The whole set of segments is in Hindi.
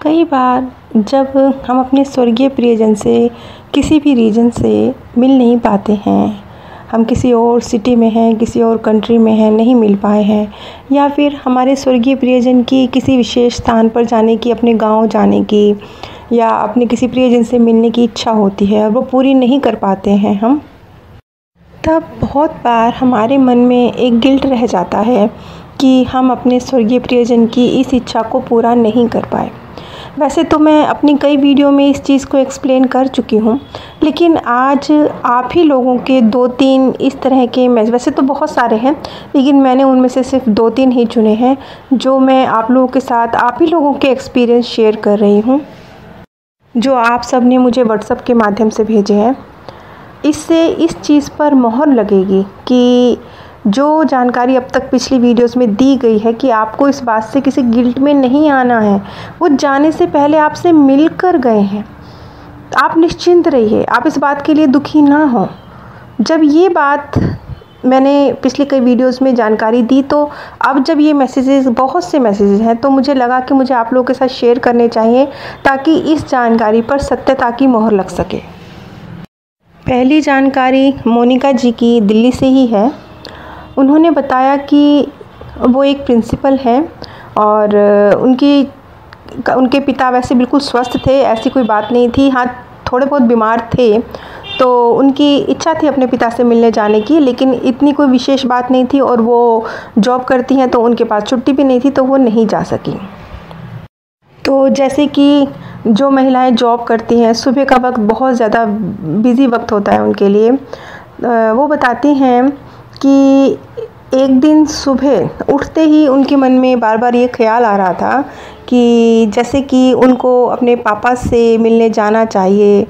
कई बार जब हम अपने स्वर्गीय प्रियजन से किसी भी रीजन से मिल नहीं पाते हैं, हम किसी और सिटी में हैं, किसी और कंट्री में हैं, नहीं मिल पाए हैं, या फिर हमारे स्वर्गीय प्रियजन की किसी विशेष स्थान पर जाने की, अपने गांव जाने की या अपने किसी प्रियजन से मिलने की इच्छा होती है और वो पूरी नहीं कर पाते हैं हम, तब बहुत बार हमारे मन में एक गिल्ट रह जाता है कि हम अपने स्वर्गीय प्रियजन की इस इच्छा को पूरा नहीं कर पाए। वैसे तो मैं अपनी कई वीडियो में इस चीज़ को एक्सप्लेन कर चुकी हूँ, लेकिन आज आप ही लोगों के 2-3 इस तरह के वैसे तो बहुत सारे हैं, लेकिन मैंने उनमें से सिर्फ 2-3 ही चुने हैं जो मैं आप लोगों के साथ आप ही लोगों के एक्सपीरियंस शेयर कर रही हूँ, जो आप सब ने मुझे व्हाट्सएप के माध्यम से भेजे हैं। इससे इस चीज़ पर मोहर लगेगी कि जो जानकारी अब तक पिछली वीडियोस में दी गई है कि आपको इस बात से किसी गिल्ट में नहीं आना है। वो जाने से पहले आपसे मिल कर गए हैं, आप निश्चिंत रहिए, आप इस बात के लिए दुखी ना हो। जब ये बात मैंने पिछले कई वीडियोस में जानकारी दी, तो अब जब ये मैसेजेस, बहुत से मैसेजेस हैं, तो मुझे लगा कि मुझे आप लोगों के साथ शेयर करने चाहिए ताकि इस जानकारी पर सत्यता की मोहर लग सके। पहली जानकारी मोनिका जी की दिल्ली से ही है। उन्होंने बताया कि वो एक प्रिंसिपल हैं और उनके पिता वैसे बिल्कुल स्वस्थ थे, ऐसी कोई बात नहीं थी। हाँ, थोड़े बहुत बीमार थे, तो उनकी इच्छा थी अपने पिता से मिलने जाने की, लेकिन इतनी कोई विशेष बात नहीं थी और वो जॉब करती हैं तो उनके पास छुट्टी भी नहीं थी, तो वो नहीं जा सकी। तो जैसे कि जो महिलाएं जॉब करती हैं, सुबह का वक्त बहुत ज़्यादा बिज़ी वक्त होता है उनके लिए। वो बताती हैं कि एक दिन सुबह उठते ही उनके मन में बार बार ये ख्याल आ रहा था कि जैसे कि उनको अपने पापा से मिलने जाना चाहिए,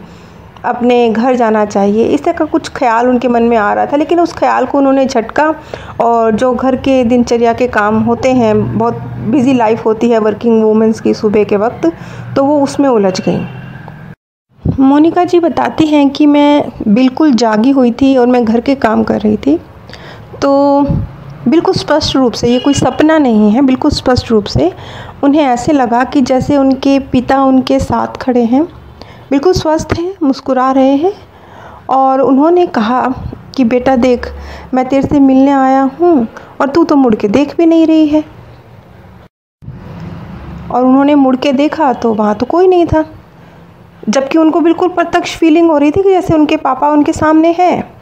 अपने घर जाना चाहिए, इस तरह का कुछ ख्याल उनके मन में आ रहा था। लेकिन उस ख्याल को उन्होंने झटका और जो घर के दिनचर्या के काम होते हैं, बहुत बिज़ी लाइफ होती है वर्किंग वूमेंस की सुबह के वक्त, तो वो उसमें उलझ गई। मोनिका जी बताती हैं कि मैं बिल्कुल जागी हुई थी और मैं घर के काम कर रही थी, तो बिल्कुल स्पष्ट रूप से, ये कोई सपना नहीं है, बिल्कुल स्पष्ट रूप से उन्हें ऐसे लगा कि जैसे उनके पिता उनके साथ खड़े हैं, बिल्कुल स्वस्थ हैं, मुस्कुरा रहे हैं, और उन्होंने कहा कि बेटा देख, मैं तेरे से मिलने आया हूँ और तू तो मुड़ के देख भी नहीं रही है। और उन्होंने मुड़ के देखा तो वहाँ तो कोई नहीं था, जबकि उनको बिल्कुल प्रत्यक्ष फीलिंग हो रही थी कि जैसे उनके पापा उनके सामने हैं।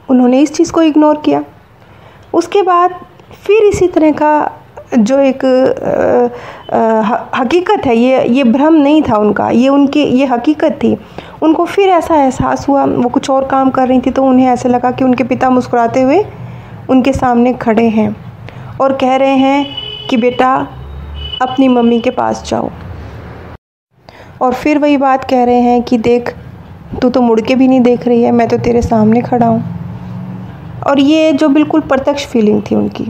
उन्होंने इस चीज़ को इग्नोर किया। उसके बाद फिर इसी तरह का जो एक हकीकत है, ये भ्रम नहीं था उनका, ये हकीकत थी। उनको फिर ऐसा एहसास हुआ, वो कुछ और काम कर रही थी, तो उन्हें ऐसे लगा कि उनके पिता मुस्कुराते हुए उनके सामने खड़े हैं और कह रहे हैं कि बेटा अपनी मम्मी के पास जाओ। और फिर वही बात कह रहे हैं कि देख, तू तो मुड़ के भी नहीं देख रही है, मैं तो तेरे सामने खड़ा हूँ। और ये जो बिल्कुल प्रत्यक्ष फीलिंग थी उनकी।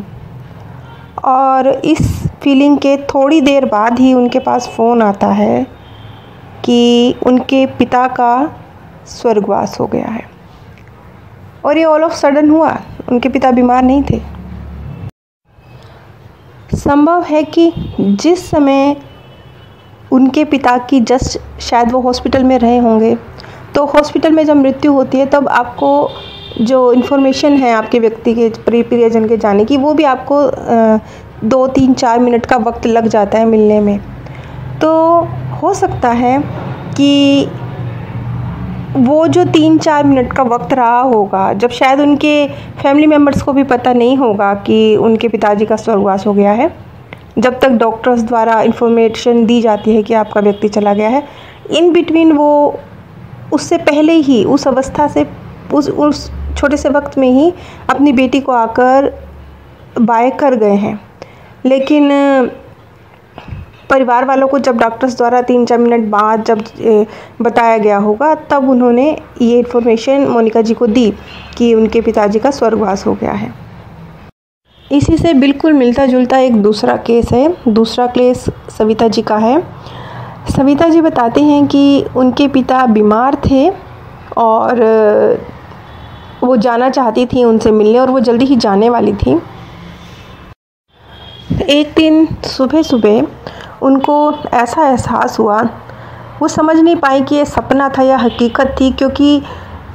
और इस फीलिंग के थोड़ी देर बाद ही उनके पास फ़ोन आता है कि उनके पिता का स्वर्गवास हो गया है। और ये ऑल ऑफ सडन हुआ, उनके पिता बीमार नहीं थे। संभव है कि जिस समय उनके पिता की जस्ट शायद वो हॉस्पिटल में रहे होंगे, तो हॉस्पिटल में जब मृत्यु होती है तब आपको जो इन्फॉर्मेशन है आपके व्यक्ति के प्रियजन के जाने की, वो भी आपको 2-3-4 मिनट का वक्त लग जाता है मिलने में। तो हो सकता है कि वो जो 3-4 मिनट का वक्त रहा होगा, जब शायद उनके फैमिली मेम्बर्स को भी पता नहीं होगा कि उनके पिताजी का स्वर्गवास हो गया है, जब तक डॉक्टर्स द्वारा इन्फॉर्मेशन दी जाती है कि आपका व्यक्ति चला गया है, इन बिटवीन वो उससे पहले ही, उस अवस्था से, उस छोटे से वक्त में ही अपनी बेटी को आकर बाय कर गए हैं। लेकिन परिवार वालों को जब डॉक्टर्स द्वारा 3-4 मिनट बाद जब बताया गया होगा, तब उन्होंने ये इन्फॉर्मेशन मोनिका जी को दी कि उनके पिताजी का स्वर्गवास हो गया है। इसी से बिल्कुल मिलता जुलता एक दूसरा केस है। दूसरा केस सविता जी का है। सविता जी बताते हैं कि उनके पिता बीमार थे और वो जाना चाहती थी उनसे मिलने, और वो जल्दी ही जाने वाली थी। एक दिन सुबह सुबह उनको ऐसा एहसास हुआ, वो समझ नहीं पाई कि ये सपना था या हकीकत थी, क्योंकि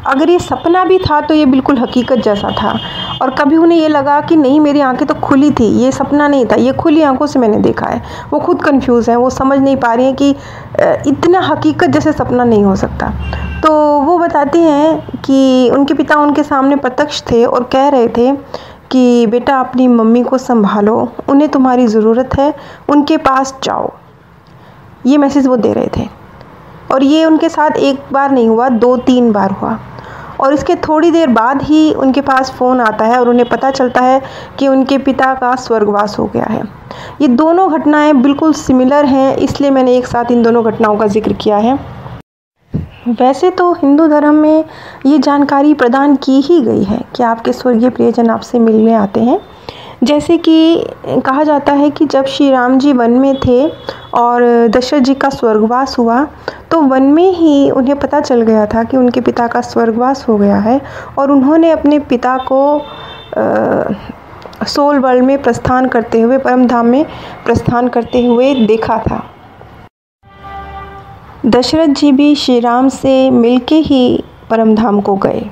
अगर ये सपना भी था तो ये बिल्कुल हकीकत जैसा था। और कभी उन्हें ये लगा कि नहीं, मेरी आंखें तो खुली थी, ये सपना नहीं था, ये खुली आंखों से मैंने देखा है। वो खुद कंफ्यूज हैं, वो समझ नहीं पा रही हैं कि इतना हकीकत जैसे सपना नहीं हो सकता। तो वो बताती हैं कि उनके पिता उनके सामने प्रत्यक्ष थे और कह रहे थे कि बेटा अपनी मम्मी को संभालो, उन्हें तुम्हारी ज़रूरत है, उनके पास जाओ। ये मैसेज वो दे रहे थे। और ये उनके साथ एक बार नहीं हुआ, 2-3 बार हुआ। और इसके थोड़ी देर बाद ही उनके पास फ़ोन आता है और उन्हें पता चलता है कि उनके पिता का स्वर्गवास हो गया है। ये दोनों घटनाएं बिल्कुल सिमिलर हैं, इसलिए मैंने एक साथ इन दोनों घटनाओं का जिक्र किया है। वैसे तो हिंदू धर्म में ये जानकारी प्रदान की ही गई है कि आपके स्वर्गीय प्रियजन आपसे मिलने आते हैं। जैसे कि कहा जाता है कि जब श्री राम जी वन में थे और दशरथ जी का स्वर्गवास हुआ, तो वन में ही उन्हें पता चल गया था कि उनके पिता का स्वर्गवास हो गया है, और उन्होंने अपने पिता को सोल वर्ल्ड में प्रस्थान करते हुए, परम धाम में प्रस्थान करते हुए देखा था। दशरथ जी भी श्री राम से मिलके ही परम धाम को गए।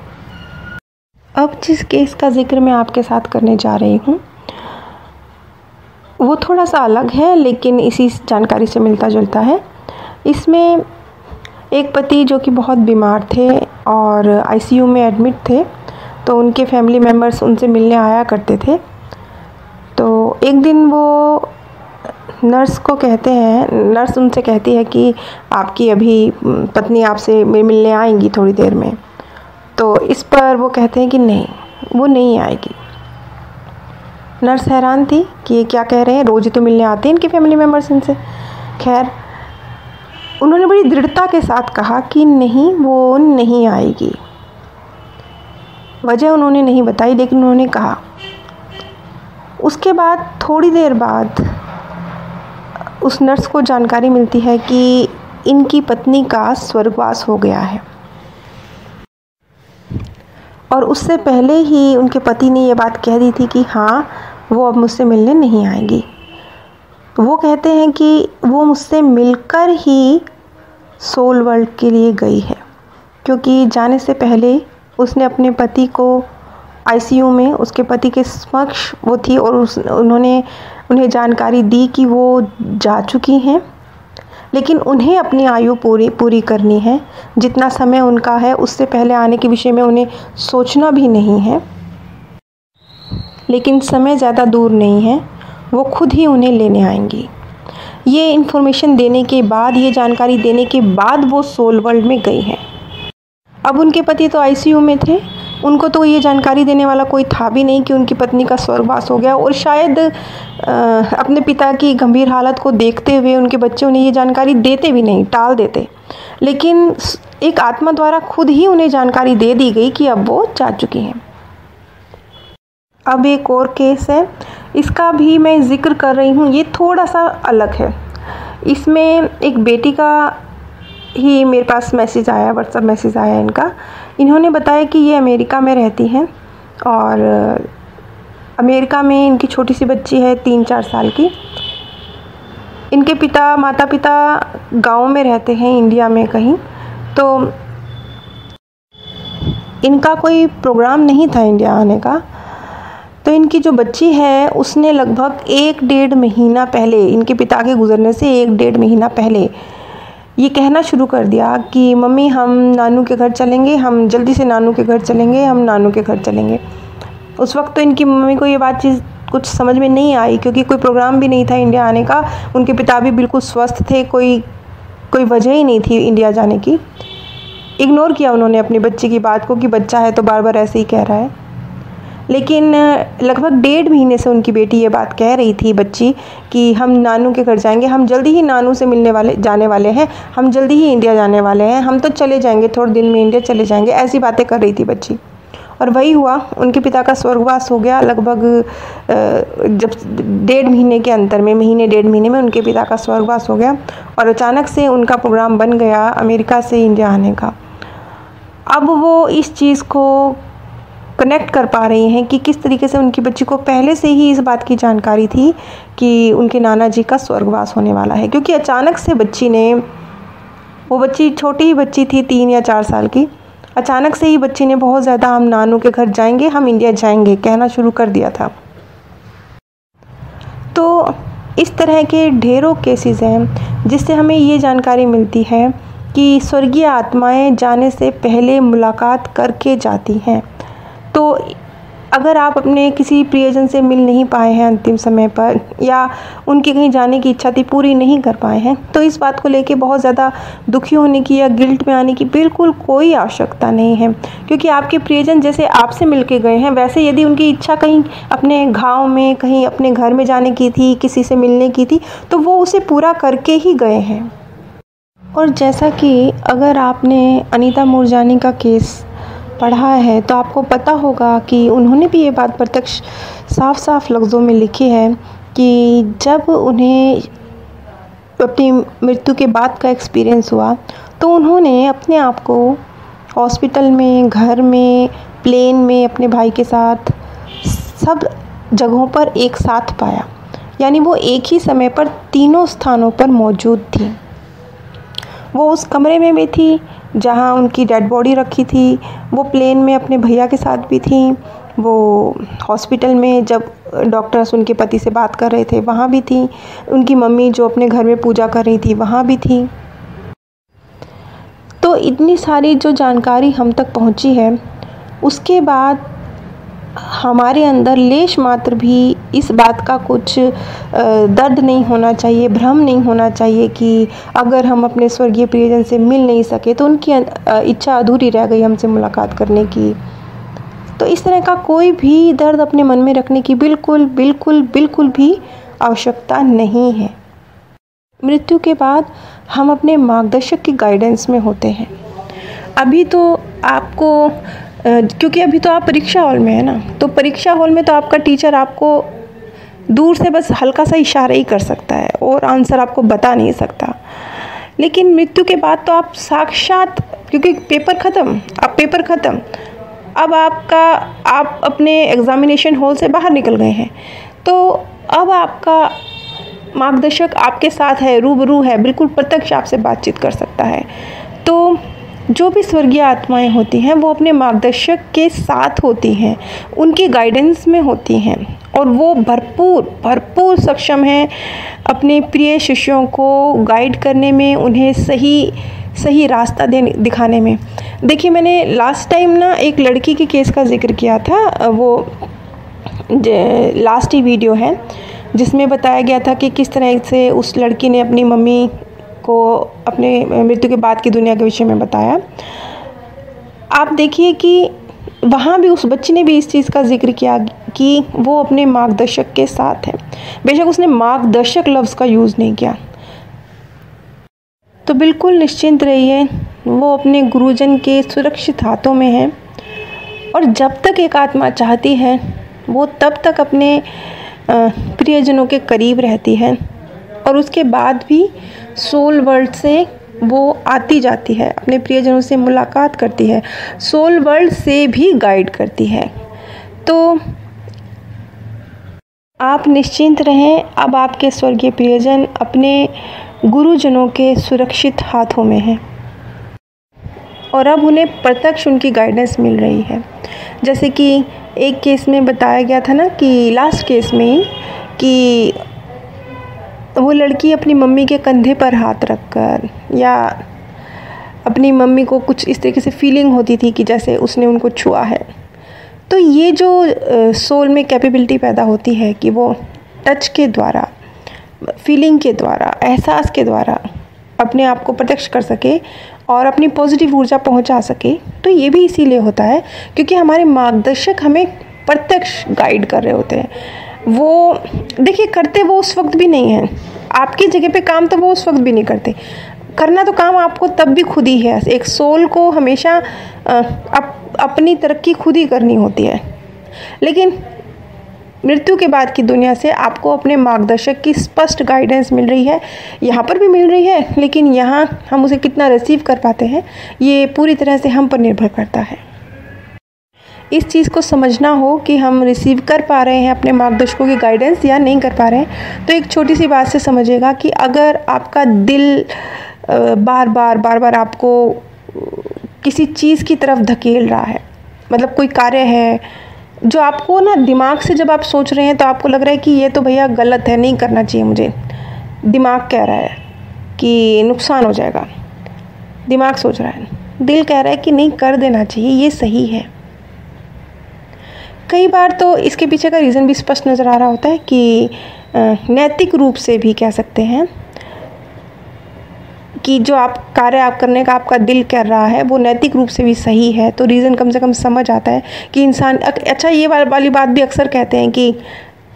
अब जिस केस का जिक्र मैं आपके साथ करने जा रही हूँ वो थोड़ा सा अलग है, लेकिन इसी जानकारी से मिलता जुलता है। इसमें एक पति जो कि बहुत बीमार थे और आईसीयू में एडमिट थे, तो उनके फैमिली मेम्बर्स उनसे मिलने आया करते थे। तो एक दिन वो नर्स को कहते हैं, नर्स उनसे कहती है कि आपकी अभी पत्नी आपसे मिलने आएंगी थोड़ी देर में। तो इस पर वो कहते हैं कि नहीं, वो नहीं आएगी। नर्स हैरान थी कि ये क्या कह रहे हैं, रोज़ ही तो मिलने आते हैं इनके फैमिली मेम्बर्स इनसे। खैर, उन्होंने बड़ी दृढ़ता के साथ कहा कि नहीं, वो नहीं आएगी। वजह उन्होंने नहीं बताई, लेकिन उन्होंने कहा। उसके बाद थोड़ी देर बाद उस नर्स को जानकारी मिलती है कि इनकी पत्नी का स्वर्गवास हो गया है, और उससे पहले ही उनके पति ने ये बात कह दी थी कि हाँ, वो अब मुझसे मिलने नहीं आएगी। वो कहते हैं कि वो मुझसे मिलकर ही सोल वर्ल्ड के लिए गई है, क्योंकि जाने से पहले उसने अपने पति को आईसीयू में, उसके पति के समक्ष वो थी और उन्होंने उन्हें जानकारी दी कि वो जा चुकी हैं, लेकिन उन्हें अपनी आयु पूरी करनी है। जितना समय उनका है उससे पहले आने के विषय में उन्हें सोचना भी नहीं है, लेकिन समय ज़्यादा दूर नहीं है, वो खुद ही उन्हें लेने आएंगी। ये इन्फॉर्मेशन देने के बाद, ये जानकारी देने के बाद वो सोल वर्ल्ड में गई हैं। अब उनके पति तो आईसीयू में थे, उनको तो ये जानकारी देने वाला कोई था भी नहीं कि उनकी पत्नी का स्वर्गवास हो गया, और शायद अपने पिता की गंभीर हालत को देखते हुए उनके बच्चे उन्हें ये जानकारी देते भी नहीं, टाल देते। लेकिन एक आत्मा द्वारा खुद ही उन्हें जानकारी दे दी गई कि अब वो जा चुकी हैं। अब एक और केस है, इसका भी मैं जिक्र कर रही हूँ, ये थोड़ा सा अलग है। इसमें एक बेटी का ही मेरे पास मैसेज आया, व्हाट्सएप मैसेज आया इनका। इन्होंने बताया कि ये अमेरिका में रहती हैं और अमेरिका में इनकी छोटी सी बच्ची है 3-4 साल की। इनके माता पिता गांव में रहते हैं, इंडिया में कहीं। तो इनका कोई प्रोग्राम नहीं था इंडिया आने का। तो इनकी जो बच्ची है उसने लगभग 1-1.5 महीना पहले, इनके पिता के गुजरने से 1-1.5 महीना पहले ये कहना शुरू कर दिया कि मम्मी हम नानू के घर चलेंगे, हम जल्दी से नानू के घर चलेंगे, हम नानू के घर चलेंगे। उस वक्त तो इनकी मम्मी को ये बात चीज़ कुछ समझ में नहीं आई, क्योंकि कोई प्रोग्राम भी नहीं था इंडिया आने का। उनके पिता भी बिल्कुल स्वस्थ थे, कोई वजह ही नहीं थी इंडिया जाने की। इग्नोर किया उन्होंने अपनी बच्ची की बात को कि बच्चा है तो बार बार ऐसे ही कह रहा है। लेकिन लगभग 1.5 महीने से उनकी बेटी ये बात कह रही थी, बच्ची, कि हम नानू के घर जाएंगे, हम जल्दी ही नानू से जाने वाले हैं, हम जल्दी ही इंडिया जाने वाले हैं, हम तो चले जाएंगे, थोड़े दिन में इंडिया चले जाएंगे। ऐसी बातें कर रही थी बच्ची। और वही हुआ, उनके पिता का स्वर्गवास हो गया। लगभग जब 1.5 महीने के अंतर में, 1.5 महीने में उनके पिता का स्वर्गवास हो गया, और अचानक से उनका प्रोग्राम बन गया अमेरिका से इंडिया आने का। अब वो इस चीज़ को कनेक्ट कर पा रही हैं कि किस तरीके से उनकी बच्ची को पहले से ही इस बात की जानकारी थी कि उनके नाना जी का स्वर्गवास होने वाला है। क्योंकि अचानक से वो बच्ची छोटी ही बच्ची थी, 3 या 4 साल की, अचानक से ही बच्ची ने बहुत ज़्यादा हम नानू के घर जाएंगे, हम इंडिया जाएंगे कहना शुरू कर दिया था। तो इस तरह के ढेरों केसेस हैं जिससे हमें ये जानकारी मिलती है कि स्वर्गीय आत्माएं जाने से पहले मुलाकात करके जाती हैं। तो अगर आप अपने किसी प्रियजन से मिल नहीं पाए हैं अंतिम समय पर, या उनकी कहीं जाने की इच्छा थी पूरी नहीं कर पाए हैं, तो इस बात को लेके बहुत ज़्यादा दुखी होने की या गिल्ट में आने की बिल्कुल कोई आवश्यकता नहीं है। क्योंकि आपके प्रियजन जैसे आपसे मिल के गए हैं, वैसे यदि उनकी इच्छा कहीं अपने गांव में, कहीं अपने घर में जाने की थी, किसी से मिलने की थी, तो वो उसे पूरा करके ही गए हैं। और जैसा कि अगर आपने अनीता मूरजानी का केस पढ़ा है तो आपको पता होगा कि उन्होंने भी ये बात प्रत्यक्ष साफ साफ लफ्ज़ों में लिखी है कि जब उन्हें अपनी मृत्यु के बाद का एक्सपीरियंस हुआ तो उन्होंने अपने आप को हॉस्पिटल में, घर में, प्लेन में, अपने भाई के साथ सब जगहों पर एक साथ पाया। यानी वो एक ही समय पर तीनों स्थानों पर मौजूद थी। वो उस कमरे में भी थी जहाँ उनकी डेड बॉडी रखी थी, वो प्लेन में अपने भैया के साथ भी थी, वो हॉस्पिटल में जब डॉक्टर्स उनके पति से बात कर रहे थे वहाँ भी थी, उनकी मम्मी जो अपने घर में पूजा कर रही थी वहाँ भी थी। तो इतनी सारी जो जानकारी हम तक पहुँची है, उसके बाद हमारे अंदर लेश मात्र भी इस बात का कुछ दर्द नहीं होना चाहिए, भ्रम नहीं होना चाहिए कि अगर हम अपने स्वर्गीय प्रियजन से मिल नहीं सके तो उनकी इच्छा अधूरी रह गई हमसे मुलाकात करने की। तो इस तरह का कोई भी दर्द अपने मन में रखने की बिल्कुल बिल्कुल बिल्कुल भी आवश्यकता नहीं है। मृत्यु के बाद हम अपने मार्गदर्शक की गाइडेंस में होते हैं। अभी तो आपको क्योंकि अभी तो आप परीक्षा हॉल में है ना, तो परीक्षा हॉल में तो आपका टीचर आपको दूर से बस हल्का सा इशारा ही कर सकता है और आंसर आपको बता नहीं सकता। लेकिन मृत्यु के बाद तो आप साक्षात, क्योंकि पेपर ख़त्म, अब पेपर ख़त्म, अब आप अपने एग्ज़ामिनेशन हॉल से बाहर निकल गए हैं, तो अब आपका मार्गदर्शक आपके साथ है, रूबरू है, बिल्कुल प्रत्यक्ष आपसे बातचीत कर सकता है। तो जो भी स्वर्गीय आत्माएं होती हैं वो अपने मार्गदर्शक के साथ होती हैं, उनकी गाइडेंस में होती हैं, और वो भरपूर सक्षम हैं अपने प्रिय शिष्यों को गाइड करने में, उन्हें सही रास्ता दिखाने में। देखिए, मैंने लास्ट टाइम ना एक लड़की के केस का जिक्र किया था, वो लास्ट ही वीडियो है जिसमें बताया गया था कि किस तरह से उस लड़की ने अपनी मम्मी को अपने मृत्यु के बाद की दुनिया के विषय में बताया। आप देखिए कि वहाँ भी उस बच्ची ने भी इस चीज़ का जिक्र किया कि वो अपने मार्गदर्शक के साथ है। बेशक उसने मार्गदर्शक लफ्ज़ का यूज़ नहीं किया। तो बिल्कुल निश्चिंत रहिए, वो अपने गुरुजन के सुरक्षित हाथों में है, और जब तक एक आत्मा चाहती है वो तब तक अपने प्रियजनों के करीब रहती है, और उसके बाद भी सोल वर्ल्ड से वो आती जाती है, अपने प्रियजनों से मुलाकात करती है, सोल वर्ल्ड से भी गाइड करती है। तो आप निश्चिंत रहें, अब आपके स्वर्गीय प्रियजन अपने गुरुजनों के सुरक्षित हाथों में हैं, और अब उन्हें प्रत्यक्ष उनकी गाइडेंस मिल रही है। जैसे कि एक केस में बताया गया था ना, कि लास्ट केस में ही, कि वो लड़की अपनी मम्मी के कंधे पर हाथ रखकर, या अपनी मम्मी को कुछ इस तरीके से फीलिंग होती थी कि जैसे उसने उनको छुआ है। तो ये जो सोल में कैपेबिलिटी पैदा होती है कि वो टच के द्वारा, फीलिंग के द्वारा, एहसास के द्वारा अपने आप को प्रत्यक्ष कर सके और अपनी पॉजिटिव ऊर्जा पहुंचा सके, तो ये भी इसीलिए होता है क्योंकि हमारे मार्गदर्शक हमें प्रत्यक्ष गाइड कर रहे होते हैं। वो देखिए, करते वो उस वक्त भी नहीं है, आपकी जगह पे काम तो वो उस वक्त भी नहीं करते, करना तो काम आपको तब भी खुद ही है। एक सोल को हमेशा अपनी तरक्की खुद ही करनी होती है, लेकिन मृत्यु के बाद की दुनिया से आपको अपने मार्गदर्शक की स्पष्ट गाइडेंस मिल रही है, यहाँ पर भी मिल रही है, लेकिन यहाँ हम उसे कितना रिसीव कर पाते हैं ये पूरी तरह से हम पर निर्भर करता है। इस चीज़ को समझना हो कि हम रिसीव कर पा रहे हैं अपने मार्गदर्शकों की गाइडेंस या नहीं कर पा रहे हैं, तो एक छोटी सी बात से समझिएगा कि अगर आपका दिल बार बार आपको किसी चीज़ की तरफ धकेल रहा है, मतलब कोई कार्य है जो आपको ना दिमाग से जब आप सोच रहे हैं तो आपको लग रहा है कि ये तो भैया गलत है, नहीं करना चाहिए मुझे, दिमाग कह रहा है कि नुकसान हो जाएगा, दिमाग सोच रहा है, दिल कह रहा है कि नहीं कर देना चाहिए, ये सही है। कई बार तो इसके पीछे का रीज़न भी स्पष्ट नज़र आ रहा होता है कि नैतिक रूप से भी कह सकते हैं कि जो आप कार्य आप करने का आपका दिल कर रहा है वो नैतिक रूप से भी सही है, तो रीज़न कम से कम समझ आता है कि इंसान अच्छा ये वाली बात भी अक्सर कहते हैं कि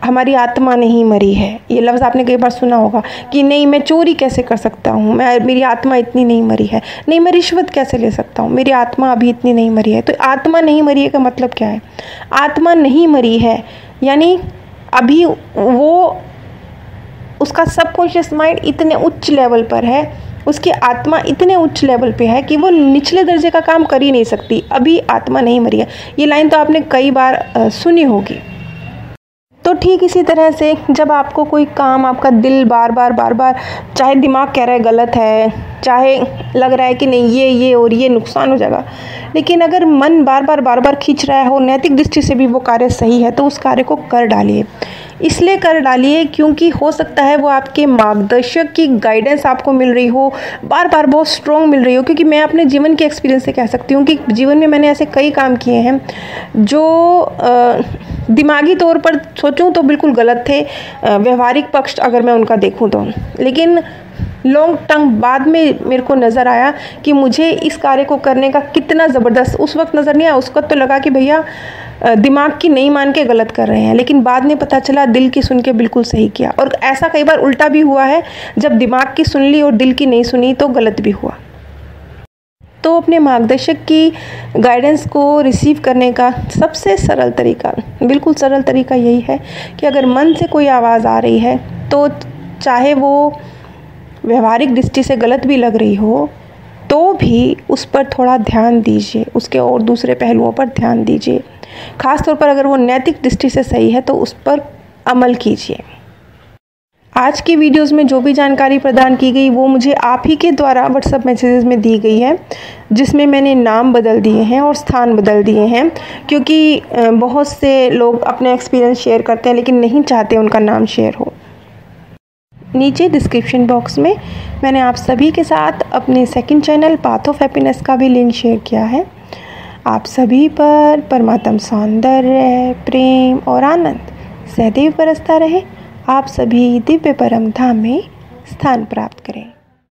हमारी आत्मा नहीं मरी है। ये लफ्ज़ आपने कई बार सुना होगा कि नहीं मैं चोरी कैसे कर सकता हूँ, मेरी आत्मा इतनी नहीं मरी है, नहीं मैं रिश्वत कैसे ले सकता हूँ, मेरी आत्मा अभी इतनी नहीं मरी है। तो आत्मा नहीं मरी है का मतलब क्या है? आत्मा नहीं मरी है यानी अभी वो उसका सबकॉन्शियस माइंड इतने उच्च लेवल पर है, उसकी आत्मा इतने उच्च लेवल पे है कि वो निचले दर्जे का काम कर ही नहीं सकती, अभी आत्मा नहीं मरी है। ये लाइन तो आपने कई बार सुनी होगी। तो ठीक इसी तरह से जब आपको कोई काम आपका दिल बार बार चाहे दिमाग कह रहा है गलत है, चाहे लग रहा है कि नहीं ये और ये नुकसान हो जाएगा, लेकिन अगर मन बार बार खींच रहा है, नैतिक दृष्टि से भी वो कार्य सही है, तो उस कार्य को कर डालिए। इसलिए कर डालिए क्योंकि हो सकता है वो आपके मार्गदर्शक की गाइडेंस आपको मिल रही हो, बार बहुत स्ट्रॉन्ग मिल रही हो। क्योंकि मैं अपने जीवन के एक्सपीरियंस से कह सकती हूँ कि जीवन में मैंने ऐसे कई काम किए हैं जो दिमागी तौर पर सोचूं तो बिल्कुल गलत थे, व्यवहारिक पक्ष अगर मैं उनका देखूं तो, लेकिन लॉन्ग टर्म बाद में मेरे को नज़र आया कि मुझे इस कार्य को करने का कितना ज़बरदस्त, उस वक्त नज़र नहीं आया, उस वक्त तो लगा कि भैया दिमाग की नहीं मान के गलत कर रहे हैं, लेकिन बाद में पता चला दिल की सुन के बिल्कुल सही किया। और ऐसा कई बार उल्टा भी हुआ है, जब दिमाग की सुन ली और दिल की नहीं सुनी तो गलत भी हुआ। तो अपने मार्गदर्शक की गाइडेंस को रिसीव करने का सबसे सरल तरीका, बिल्कुल सरल तरीका यही है कि अगर मन से कोई आवाज़ आ रही है तो चाहे वो व्यवहारिक दृष्टि से गलत भी लग रही हो तो भी उस पर थोड़ा ध्यान दीजिए, उसके और दूसरे पहलुओं पर ध्यान दीजिए। ख़ास तौर पर अगर वो नैतिक दृष्टि से सही है तो उस पर अमल कीजिए। आज की वीडियोस में जो भी जानकारी प्रदान की गई वो मुझे आप ही के द्वारा व्हाट्सएप मैसेजेस में दी गई है, जिसमें मैंने नाम बदल दिए हैं और स्थान बदल दिए हैं, क्योंकि बहुत से लोग अपने एक्सपीरियंस शेयर करते हैं लेकिन नहीं चाहते उनका नाम शेयर हो। नीचे डिस्क्रिप्शन बॉक्स में मैंने आप सभी के साथ अपने second channel path of happiness का भी लिंक शेयर किया है। आप सभी पर परमात्म सौंदर्य, प्रेम और आनंद सदैव बरसता रहे। आप सभी दिव्य परम धाम में स्थान प्राप्त करें।